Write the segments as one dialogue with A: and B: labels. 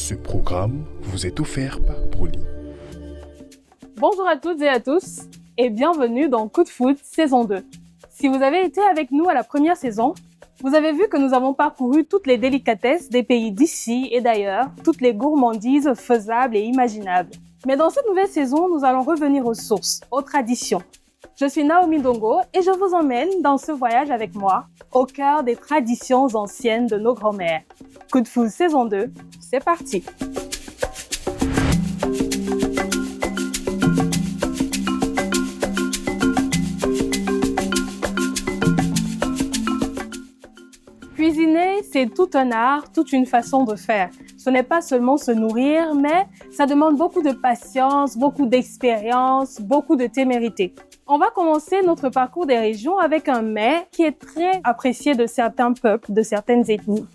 A: Ce programme vous est offert par Broly.
B: Bonjour à toutes et à tous et bienvenue dans Coup de foot saison 2. Si vous avez été avec nous à la première saison, vous avez vu que nous avons parcouru toutes les délicatesses des pays d'ici et d'ailleurs, toutes les gourmandises faisables et imaginables. Mais dans cette nouvelle saison, nous allons revenir aux sources, aux traditions. Je suis Naomi Dongo et je vous emmène dans ce voyage avec moi, au cœur des traditions anciennes de nos grands-mères. Coup de foot saison 2, c'est parti! Cuisiner, c'est tout un art, toute une façon de faire. Ce n'est pas seulement se nourrir, mais ça demande beaucoup de patience, beaucoup d'expérience, beaucoup de témérité. On va commencer notre parcours des régions avec un mets qui est très apprécié de certains peuples, de certaines ethnies.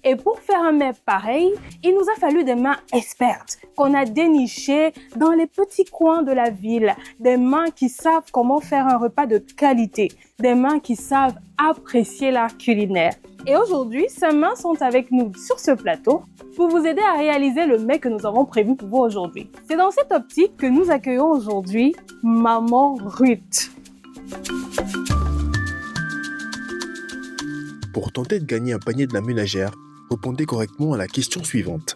B: Et pour faire un mets pareil, il nous a fallu des mains expertes qu'on a dénichées dans les petits coins de la ville. Des mains qui savent comment faire un repas de qualité. Des mains qui savent apprécier l'art culinaire. Et aujourd'hui, ces mains sont avec nous sur ce plateau pour vous aider à réaliser le mets que nous avons prévu pour vous aujourd'hui. C'est dans cette optique que nous accueillons aujourd'hui Maman Ruth.
A: Pour tenter de gagner un panier de la ménagère, répondez correctement à la question suivante.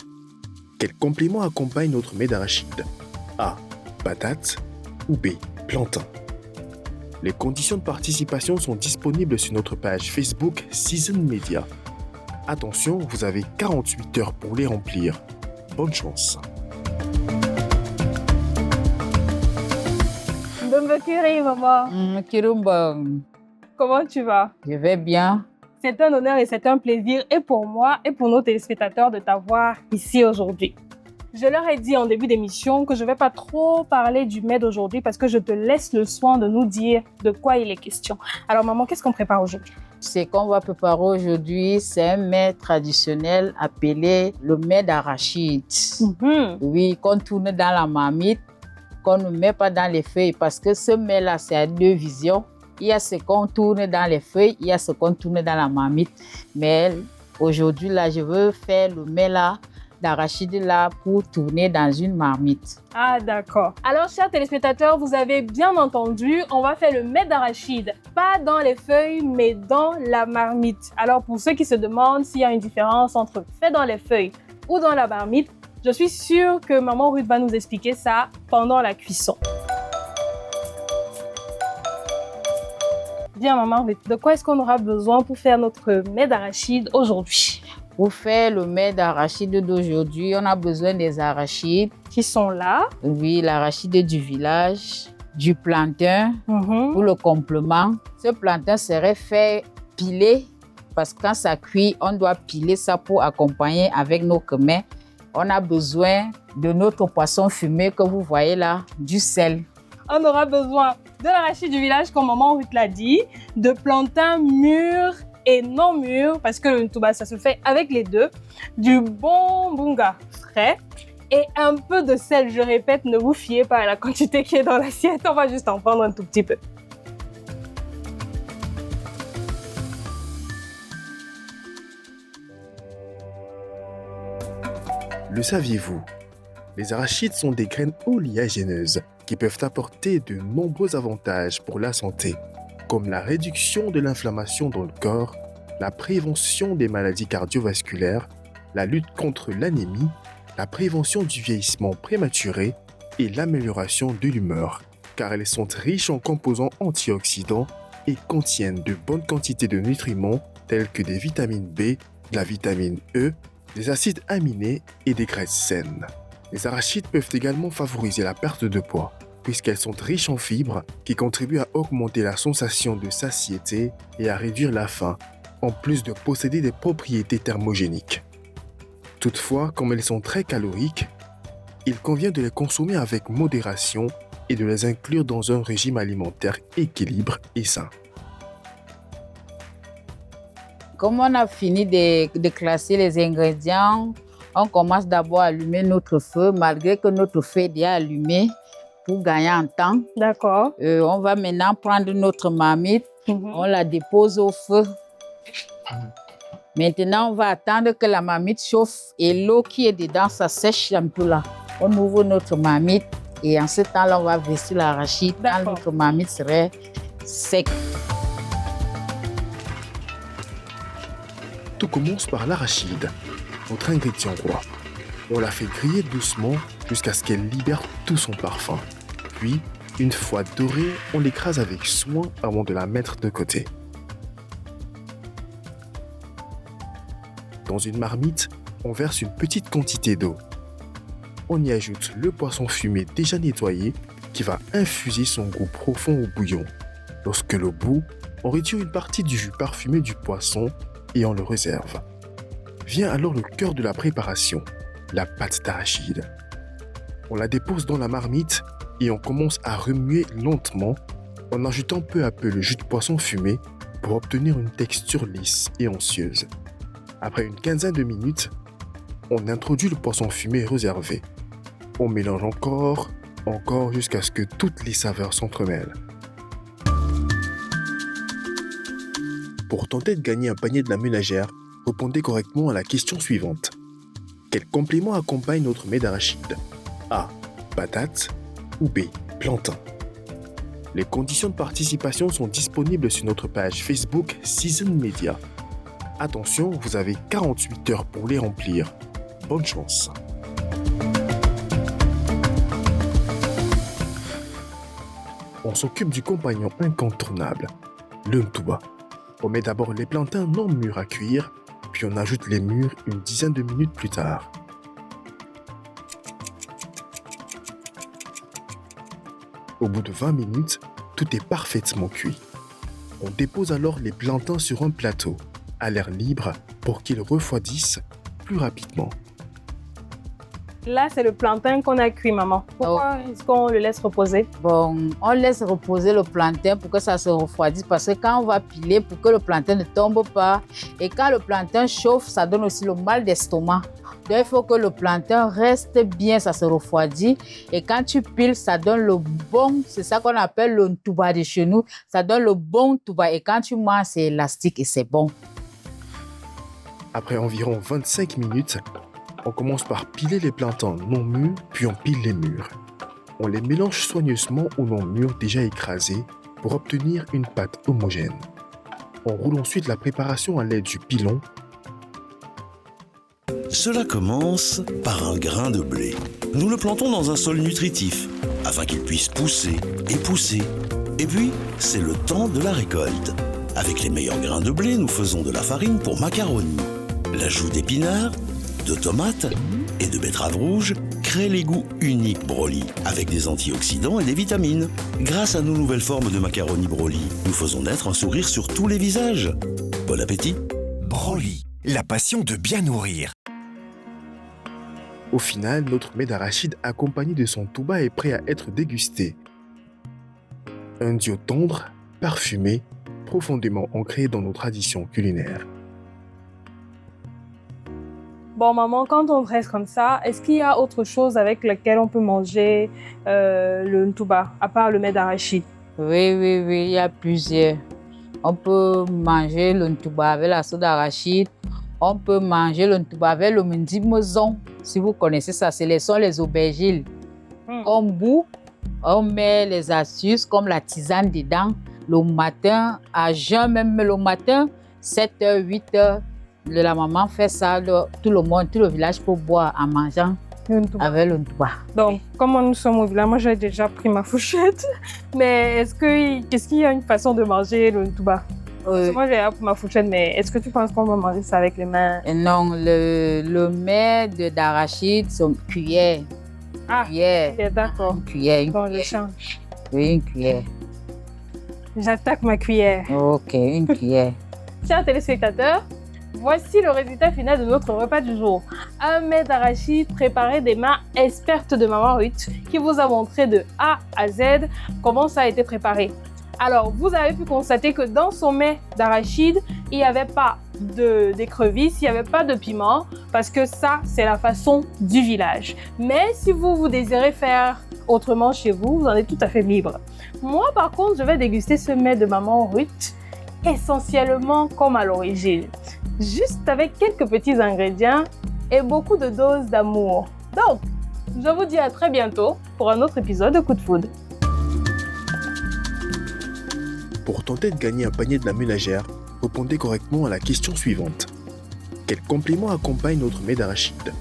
A: Quel complément accompagne notre mets d'arachide? A. Patates ou B. Plantain. Les conditions de participation sont disponibles sur notre page Facebook Season Media. Attention, vous avez 48 heures pour les remplir. Bonne chance.
B: Mbekiri, maman.
C: Kirumbang,
B: Comment tu vas?
C: je vais bien.
B: C'est un honneur et c'est un plaisir, et pour moi et pour nos téléspectateurs, de t'avoir ici aujourd'hui. Je leur ai dit en début d'émission que je ne vais pas trop parler du mets d'aujourd'hui parce que je te laisse le soin de nous dire de quoi il est question. Alors maman, qu'est-ce qu'on prépare aujourd'hui?
C: Ce qu'on va préparer aujourd'hui, c'est un mets traditionnel appelé le mets d'arachide. Oui, qu'on tourne dans la marmite, qu'on ne met pas dans les feuilles parce que ce mets-là, c'est à deux visions. Il y a ce qu'on tourne dans les feuilles, il y a ce qu'on tourne dans la marmite. Mais aujourd'hui, là, je veux faire le mets là, d'arachide là pour tourner dans une marmite.
B: Ah d'accord. Alors chers téléspectateurs, vous avez bien entendu, on va faire le mets d'arachide. Pas dans les feuilles, mais dans la marmite. Alors pour ceux qui se demandent s'il y a une différence entre fait dans les feuilles ou dans la marmite, je suis sûre que maman Ruth va nous expliquer ça pendant la cuisson. Bien maman Ruth, de quoi est-ce qu'on aura besoin pour faire notre mets d'arachide aujourd'hui?
C: Pour faire le mets d'arachide d'aujourd'hui, on a besoin des arachides.
B: Qui sont là.
C: Oui, l'arachide du village, du plantain pour le complément. Ce plantain serait fait piler parce que quand ça cuit, on doit piler ça pour accompagner avec nos mets. On a besoin de notre poisson fumé que vous voyez là, du sel.
B: On aura besoin de l'arachide du village, comme maman Ruth l'a dit, de plantain mûr et non mûr, parce que le ntouba, ça se fait avec les deux, du bon bunga frais et un peu de sel. Je répète, ne vous fiez pas à la quantité qui est dans l'assiette, on va juste en prendre un tout petit peu.
A: Le saviez-vous? Les arachides sont des graines oléagineuses qui peuvent apporter de nombreux avantages pour la santé, comme la réduction de l'inflammation dans le corps, la prévention des maladies cardiovasculaires, la lutte contre l'anémie, la prévention du vieillissement prématuré et l'amélioration de l'humeur, car elles sont riches en composants antioxydants et contiennent de bonnes quantités de nutriments tels que des vitamines B, de la vitamine E, des acides aminés et des graisses saines. Les arachides peuvent également favoriser la perte de poids, puisqu'elles sont riches en fibres qui contribuent à augmenter la sensation de satiété et à réduire la faim, en plus de posséder des propriétés thermogéniques. Toutefois, comme elles sont très caloriques, il convient de les consommer avec modération et de les inclure dans un régime alimentaire équilibré et sain.
C: Comme on a fini de classer les ingrédients, on commence d'abord à allumer notre feu, malgré que notre feu est déjà allumé pour gagner en temps.
B: D'accord.
C: On va maintenant prendre notre marmite, on la dépose au feu. Maintenant, on va attendre que la marmite chauffe et l'eau qui est dedans, ça sèche un peu là. On ouvre notre marmite et en ce temps-là, on va verser l'arachide quand notre marmite serait sec.
A: Tout commence par l'arachide, notre ingrédient roi. On la fait griller doucement jusqu'à ce qu'elle libère tout son parfum. Puis, une fois dorée, on l'écrase avec soin avant de la mettre de côté. Dans une marmite, on verse une petite quantité d'eau. On y ajoute le poisson fumé déjà nettoyé qui va infuser son goût profond au bouillon. Lorsque l'eau bout, on retire une partie du jus parfumé du poisson et on le réserve. Vient alors le cœur de la préparation, la pâte d'arachide. On la dépose dans la marmite et on commence à remuer lentement en ajoutant peu à peu le jus de poisson fumé pour obtenir une texture lisse et oncieuse. Après une quinzaine de minutes, on introduit le poisson fumé réservé. On mélange encore jusqu'à ce que toutes les saveurs s'entremêlent. Pour tenter de gagner un panier de la ménagère, répondez correctement à la question suivante. Quel complément accompagne notre mets d'arachide? A. Patate ou B. Plantain. Les conditions de participation sont disponibles sur notre page Facebook Season Media. Attention, vous avez 48 heures pour les remplir. Bonne chance. On s'occupe du compagnon incontournable, le ntouba. On met d'abord les plantains non mûrs à cuire, puis on ajoute les mûrs une dizaine de minutes plus tard. Au bout de 20 minutes, tout est parfaitement cuit. On dépose alors les plantains sur un plateau, à l'air libre, pour qu'ils refroidissent plus rapidement.
B: Là, c'est le plantain qu'on a cuit, maman. Pourquoi est-ce qu'on le laisse reposer?
C: Bon, on laisse reposer le plantain pour que ça se refroidisse parce que quand on va piler, pour que le plantain ne tombe pas, et quand le plantain chauffe, ça donne aussi le mal d'estomac. Donc, il faut que le plantain reste bien, ça se refroidit. Et quand tu piles, ça donne le bon, c'est ça qu'on appelle le ntouba de chez nous, ça donne le bon ntouba. Et quand tu manges, c'est élastique et c'est bon.
A: Après environ 25 minutes, on commence par piler les plantains non mûrs, puis on pile les mûrs. On les mélange soigneusement aux non mûrs déjà écrasés pour obtenir une pâte homogène. On roule ensuite la préparation à l'aide du pilon.
D: Cela commence par un grain de blé. Nous le plantons dans un sol nutritif afin qu'il puisse pousser et pousser. Et puis, c'est le temps de la récolte. Avec les meilleurs grains de blé, nous faisons de la farine pour macaroni. L'ajout d'épinards, de tomates et de betteraves rouges crée les goûts uniques Broly, avec des antioxydants et des vitamines. Grâce à nos nouvelles formes de macaroni Broly, nous faisons naître un sourire sur tous les visages. Bon appétit!
E: Broly, la passion de bien nourrir.
A: Au final, notre mets d'arachide accompagné de son ntouba est prêt à être dégusté. Un duo tendre, parfumé, profondément ancré dans nos traditions culinaires.
B: Bon, maman, quand on dresse comme ça, est-ce qu'il y a autre chose avec laquelle on peut manger le ntouba, à part le mets d'arachide?
C: Oui, il y a plusieurs. On peut manger le ntouba avec la sauce d'arachide. On peut manger le ntouba avec le mendimozon. Si vous connaissez ça, ce sont les aubergines. On bout, on met les astuces comme la tisane dedans. Le matin, à jeun, même le matin, 7h, 8h, la maman fait ça, tout le monde, tout le village peut boire en mangeant avec le ntouba.
B: Donc, comme nous sommes au village, moi j'ai déjà pris ma fourchette. Mais qu'est-ce qu'il y a une façon de manger le ntouba? Moi j'ai pris ma fourchette, mais est-ce que tu penses qu'on va manger ça avec les mains?
C: Non, le mets d'arachide, c'est une cuillère.
B: Ah, cuillère, d'accord.
C: Une cuillère.
B: Bon, je change.
C: Oui, une cuillère.
B: J'attaque ma cuillère.
C: Ok, une cuillère.
B: Chers téléspectateurs, voici le résultat final de notre repas du jour. Un mets d'arachide préparé des mains expertes de Maman Ruth qui vous a montré de A à Z comment ça a été préparé. Alors, vous avez pu constater que dans son mets d'arachide, il n'y avait pas d'écrevisses, il n'y avait pas de piment, parce que ça, c'est la façon du village. Mais si vous désirez faire autrement chez vous, vous en êtes tout à fait libre. Moi, par contre, je vais déguster ce mets de Maman Ruth essentiellement comme à l'origine, juste avec quelques petits ingrédients et beaucoup de doses d'amour. Donc, je vous dis à très bientôt pour un autre épisode de Coup de Foudre.
A: Pour tenter de gagner un panier de la ménagère, répondez correctement à la question suivante. Quel complément accompagne notre mets d'arachide?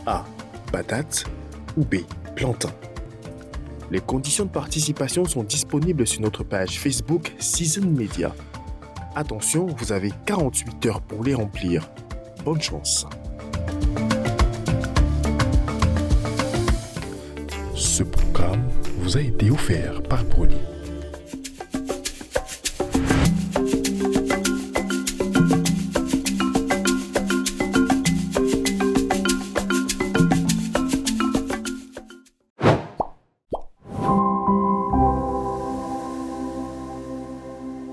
A: A. Patate ou B. Plantain. Les conditions de participation sont disponibles sur notre page Facebook Season Media. Attention, vous avez 48 heures pour les remplir. Bonne chance. Ce programme vous a été offert par Broly.